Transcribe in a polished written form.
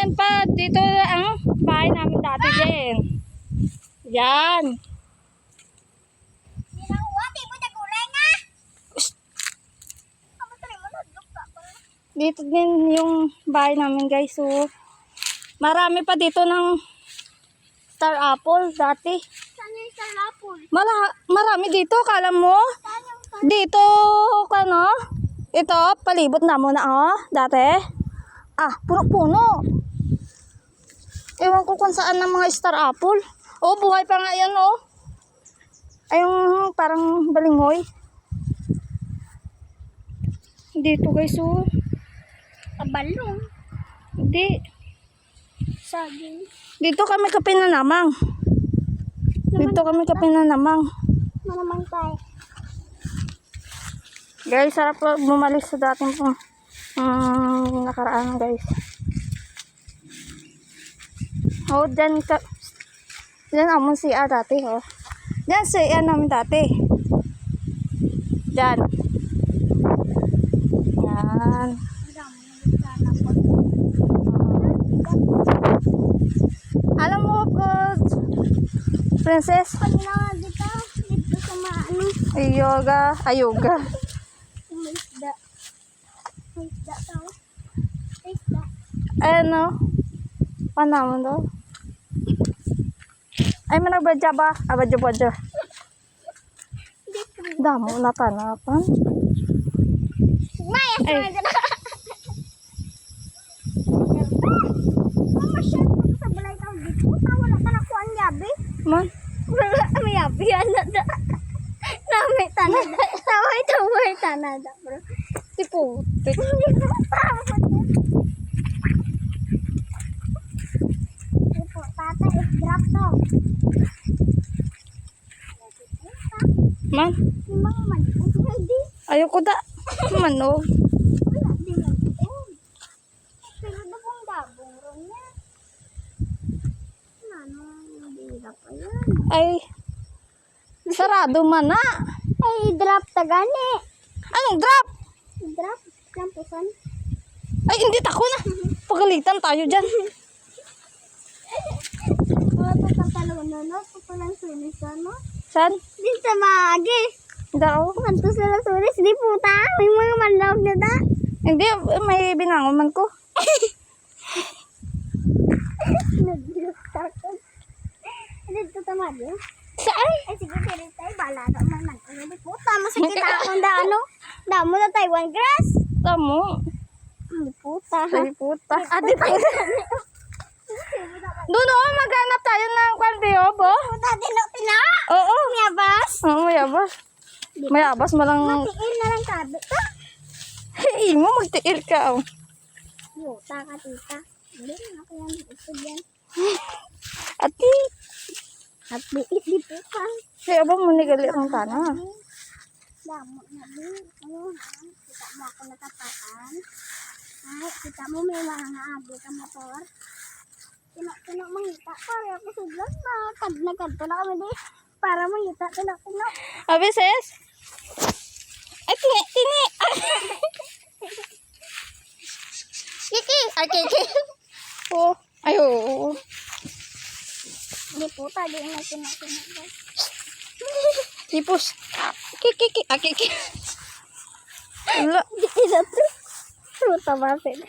Yan pa, dito ang bahay namin dati din. Yan. Dito din yung bahay namin guys. So, marami pa dito ng star apple dati. Saan yung star apple? Marami dito, kala mo? Saan yung star Dito, kano? Ito, palibot na muna oh, dati. Ah, puno-puno. Ewan ko kung saan ng mga star apple. Oh, buhay pa nga yan oh. Ay, yung parang balinghoy. Dito guys oh. Kabalong? Hindi. Saging? Dito kami kapinanamang. Dito kami kapinanamang. Manamang tayo. Guys, sarap po bumalik sa dating pong nakaraan guys. Oh, dyan amon si A dati oh. Dyan si A namin dati. Dyan. Yan. Alam mo po, princess? Kanina nga dito sa maano. Ayoga. May isda. May isda tao. May isda. Ano? Panamon daw. Ay, manabadya ba? Abadya. Damo na tanapan. Maya, Ay. sa na. Mama, siya. Sa balay tao dito. Wala ka nakuha ang yabi. Man, Wala kami yabi. Ano da? Namay tanada. Taway tanada, bro. si putik. Ito, tata, i-drop to. Man, Yung mga manipot, hindi. ayoko da. Manog. Wala, di manipot. Pero na pong dabong ron yan. Ano, hindi pa yan. Ay, sarado man na. Ay, i-drop ta gani. Anong drop? I-drop, lampusan. Ay, hindi tako na. Pagalitan tayo dyan. Mga tatatalo no? Papalang sunis no? Saan? Di sa maagi. Daw. Kanto sila sunis, di puta. May mga manlawag na da. Hindi, may binangon man ko. Nag-drop ako. Dito tamad eh. Saan? Ay, sige, pero tayo, bala na man. Di puta, masakit akong dano. Damo na Taiwan grass. Tamo. Di puta. Ay, puta. Ah, di tayo. Doon oh, maghanap tayo ng kwantiyobo. Puta, tina. Oo. Mayabas. Oo, mayabas. Mayabas malang... Matiil na lang sabi ka. Hey, mo magtiil ka oh. Puta ka, tita. Hindi na ako yan. Gusto yan. Ati. At biit di puta. Kaya ba mo nigali ang tana? Damo na di. Ano, kita mo ako natapatan. Ay, kita mo may mga naagi ka motor. Tino mangita. Pare ako sudlan na. Nagkanto na kami di. Para mangita. Tino. Abi, sis? Ay, tini. Kiki. Ay, kiki. Oh. Ay, oo. Di puta. Di na tino. Tipos. Kiki. Ah, kiki. Wala. Di na to. Puta ba sila?